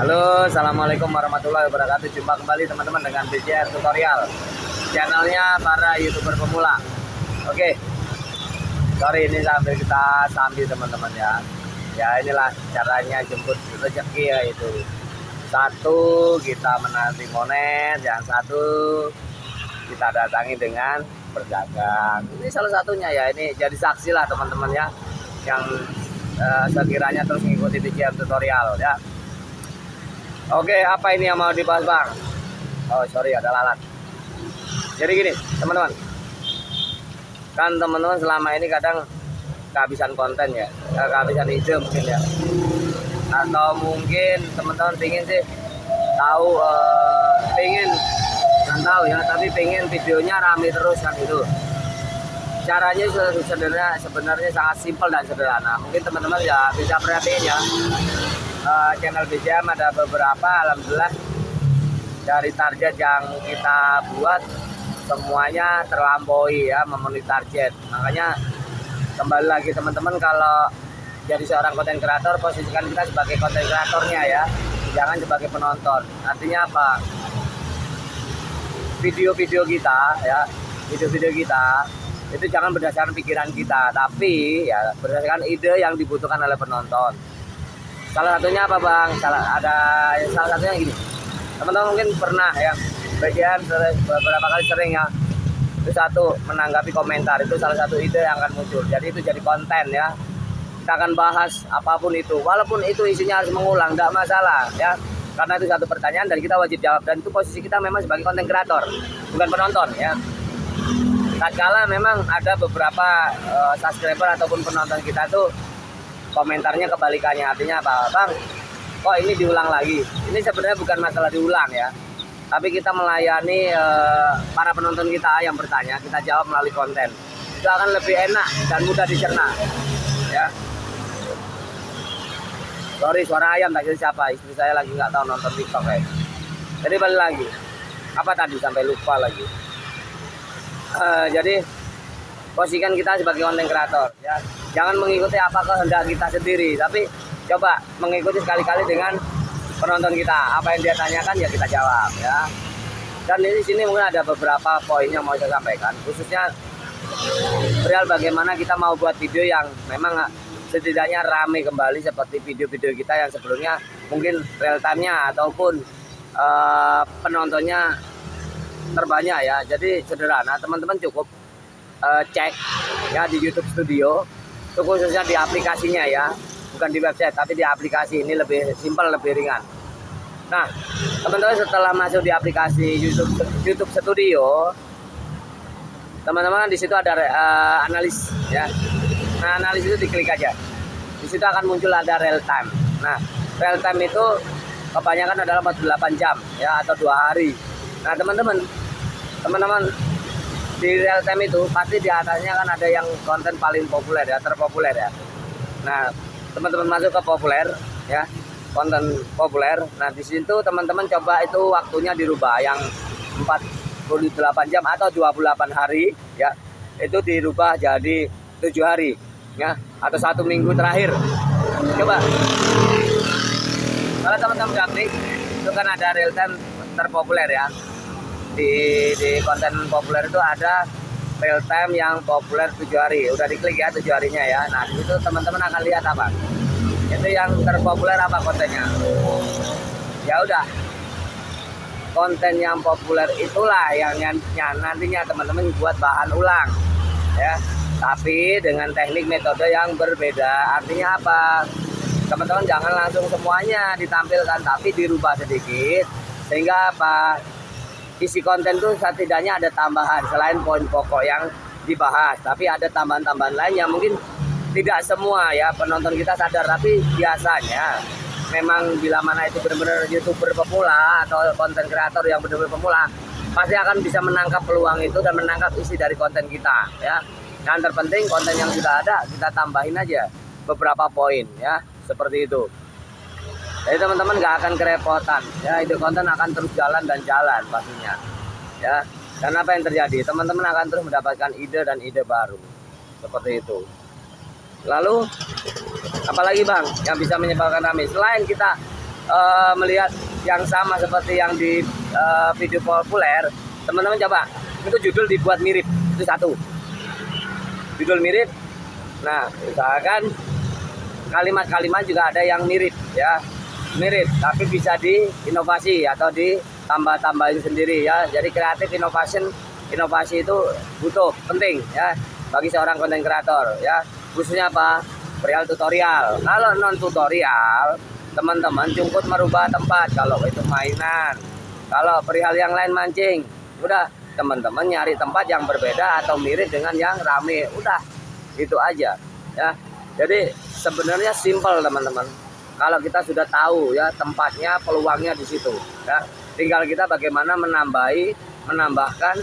Halo, assalamualaikum warahmatullahi wabarakatuh. Jumpa kembali teman-teman dengan BCR Tutorial, channelnya para youtuber pemula. Oke, sorry ini sambil teman-teman ya. Ya inilah caranya jemput rezeki ya itu. Satu kita menanti monet, yang satu kita datangi dengan berdagang. Ini salah satunya ya. Ini jadi saksi lah teman-teman ya, yang sekiranya terus mengikuti BCR Tutorial ya. Oke, apa ini yang mau dibahas bang? Oh sorry, ada lalat. Jadi gini teman-teman, kan teman-teman selama ini kadang kehabisan konten ya, kehabisan ide mungkin ya, atau mungkin teman-teman pingin sih tahu, pingin kan tahu ya, tapi pingin videonya rame terus kan itu. Caranya sebenarnya sangat simpel dan sederhana. Mungkin teman-teman ya bisa perhatiin ya. Channel BCM ada beberapa, alhamdulillah dari target yang kita buat semuanya terlampaui ya, memenuhi target. Makanya kembali lagi teman-teman, kalau jadi seorang konten kreator, posisikan kita sebagai konten kreatornya ya, jangan sebagai penonton. Artinya apa? Video-video kita ya, video-video kita itu jangan berdasarkan pikiran kita, tapi ya berdasarkan ide yang dibutuhkan oleh penonton. Salah satunya apa bang? Salah satunya gini, teman-teman mungkin pernah ya, bagian beberapa kali sering ya, itu satu menanggapi komentar, itu salah satu ide yang akan muncul. Jadi itu jadi konten ya, kita akan bahas apapun itu, walaupun itu isinya harus mengulang, tidak masalah ya, karena itu satu pertanyaan dan kita wajib jawab, dan itu posisi kita memang sebagai konten kreator, bukan penonton ya. Tatkala memang ada beberapa subscriber ataupun penonton kita tuh komentarnya kebalikannya, artinya apa bang, kok ini diulang lagi. Ini sebenarnya bukan masalah diulang ya, tapi kita melayani para penonton kita yang bertanya, kita jawab melalui konten. Itu akan lebih enak dan mudah dicerna ya. Sorry, suara ayam tak siapa, istri saya lagi nggak tahu nonton TikTok ya. Jadi balik lagi, apa tadi sampai lupa lagi. Jadi posisikan kita sebagai konten kreator ya, jangan mengikuti apa kehendak kita sendiri, tapi coba mengikuti sekali-kali dengan penonton kita. Apa yang dia tanyakan ya kita jawab ya. Dan di sini mungkin ada beberapa poin yang mau saya sampaikan, khususnya perihal bagaimana kita mau buat video yang memang setidaknya rame kembali seperti video-video kita yang sebelumnya, mungkin real time-nya ataupun penontonnya terbanyak ya. Jadi sederhana, teman-teman cukup cek ya di YouTube Studio, itu khususnya di aplikasinya ya, bukan di website tapi di aplikasi. Ini lebih simpel, lebih ringan. Nah teman-teman, setelah masuk di aplikasi YouTube Studio, teman-teman di situ ada analis ya. Nah analis itu diklik aja, di situ akan muncul ada real time. Nah real time itu kebanyakan adalah 48 jam ya, atau 2 hari. Nah teman-teman di real time itu pasti di atasnya kan ada yang konten paling populer ya, terpopuler ya. Nah teman-teman masuk ke populer ya, konten populer. Nah di situ teman-teman coba itu waktunya dirubah, yang 48 jam atau 28 hari ya, itu dirubah jadi 7 hari ya, atau 1 minggu terakhir. Coba kalau teman-teman klik, itu kan ada real time terpopuler ya. Di konten populer itu ada real time yang populer 7 hari. Udah diklik ya 7 harinya ya. Nah itu teman-teman akan lihat apa, itu yang terpopuler apa kontennya. Ya udah, konten yang populer itulah yang nantinya teman-teman buat bahan ulang ya, tapi dengan teknik metode yang berbeda. Artinya apa, teman-teman jangan langsung semuanya ditampilkan, tapi dirubah sedikit, sehingga apa, isi konten tuh setidaknya ada tambahan selain poin pokok yang dibahas, tapi ada tambahan-tambahan lain yang mungkin tidak semua ya penonton kita sadar. Tapi biasanya memang bila mana itu benar-benar YouTuber pemula atau konten kreator yang benar-benar pemula, pasti akan bisa menangkap peluang itu dan menangkap isi dari konten kita ya. Yang terpenting konten yang sudah ada kita tambahin aja beberapa poin ya, seperti itu. Jadi teman-teman nggak akan kerepotan ya, ide konten akan terus jalan dan jalan pastinya ya. Dan apa yang terjadi, teman-teman akan terus mendapatkan ide dan ide baru seperti itu. Lalu apalagi bang yang bisa menyebabkan rame selain kita melihat yang sama seperti yang di video populer, teman-teman coba itu judul dibuat mirip, itu satu judul mirip. Nah, misalkan kalimat-kalimat juga ada yang mirip ya, mirip tapi bisa diinovasi atau ditambah-tambahin sendiri ya. Jadi kreatif inovasi itu butuh, penting ya bagi seorang konten kreator ya, khususnya apa, perihal tutorial. Kalau non tutorial, teman-teman cukup merubah tempat kalau itu mainan. Kalau perihal yang lain mancing, udah teman-teman nyari tempat yang berbeda atau mirip dengan yang rame, udah itu aja ya. Jadi sebenarnya simpel teman-teman. Kalau kita sudah tahu ya tempatnya, peluangnya di situ ya, tinggal kita bagaimana menambahkan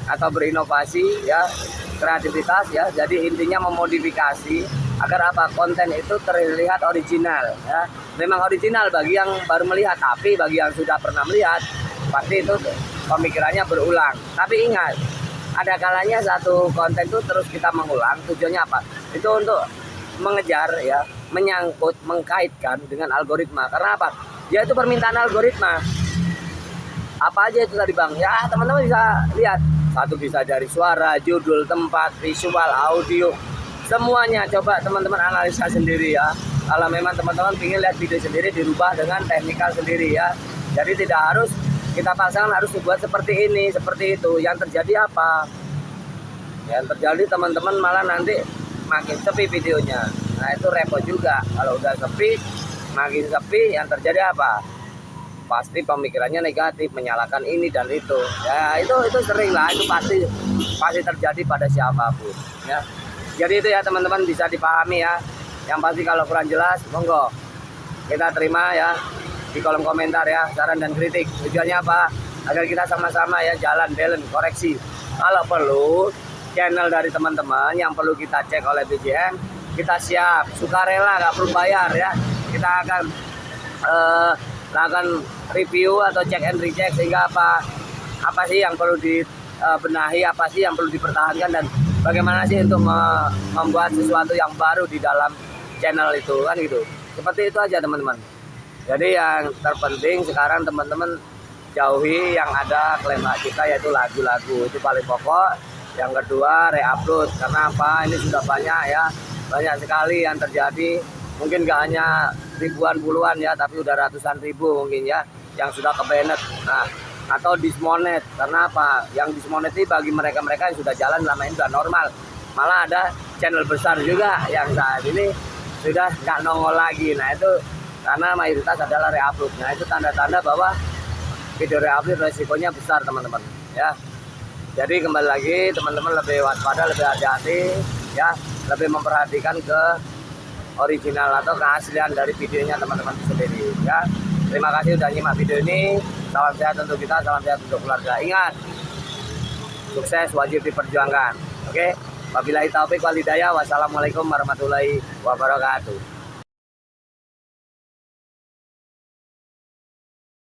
atau berinovasi ya, kreativitas ya. Jadi intinya memodifikasi agar apa, konten itu terlihat original ya. Memang original bagi yang baru melihat, tapi bagi yang sudah pernah melihat pasti itu pemikirannya berulang. Tapi ingat, ada kalanya satu konten itu terus kita mengulang, tujuannya apa? Itu untuk mengejar ya, menyangkut, mengkaitkan dengan algoritma. Karena apa? Ya itu permintaan algoritma. Apa aja itu tadi Bang? Ya teman-teman bisa lihat. Satu bisa dari suara, judul, tempat, visual, audio, semuanya. Coba teman-teman analisa sendiri ya. Kalau memang teman-teman ingin lihat video sendiri, dirubah dengan teknikal sendiri ya. Jadi tidak harus kita pasang harus dibuat seperti ini, seperti itu. Yang terjadi apa? Yang terjadi teman-teman malah nanti makin sepi videonya. Nah itu repot juga. Kalau udah sepi, makin sepi, yang terjadi apa? Pasti pemikirannya negatif, menyalahkan ini dan itu. Ya itu sering lah, itu pasti terjadi pada siapapun. Ya. Jadi itu ya teman-teman, bisa dipahami ya. Yang pasti kalau kurang jelas, monggo kita terima ya di kolom komentar ya, saran dan kritik. Tujuannya apa? Agar kita sama-sama ya jalan, balance, koreksi. Kalau perlu channel dari teman-teman yang perlu kita cek oleh BJN, kita siap, sukarela, nggak perlu bayar ya. Kita akan lakukan review atau check and recheck, sehingga apa sih yang perlu dibenahi, apa sih yang perlu dipertahankan, dan bagaimana sih untuk membuat sesuatu yang baru di dalam channel itu kan gitu. Seperti itu aja teman-teman. Jadi yang terpenting sekarang teman-teman jauhi yang ada klaim hak kita, yaitu lagu-lagu, itu paling pokok. Yang kedua, re-upload. Karena apa? Ini sudah banyak ya, banyak sekali yang terjadi. Mungkin gak hanya ribuan, puluhan ya, tapi udah ratusan ribu mungkin ya yang sudah ke-banned. Nah, atau dismonet. Karena apa? Yang dismonet ini bagi mereka-mereka yang sudah jalan selama ini sudah normal. Malah ada channel besar juga yang saat ini sudah nggak nongol lagi. Nah itu karena mayoritas adalah re-upload. Nah itu tanda-tanda bahwa video re-upload resikonya besar teman-teman ya. Jadi kembali lagi teman-teman lebih waspada, lebih hati-hati ya, lebih memperhatikan ke original atau keaslian dari videonya teman-teman sendiri ya. Terima kasih sudah nyimak video ini. Salam sehat untuk kita, salam sehat untuk keluarga. Ingat, sukses wajib diperjuangkan. Oke, wabillahi taufik wal hidayah. Wassalamualaikum warahmatullahi wabarakatuh.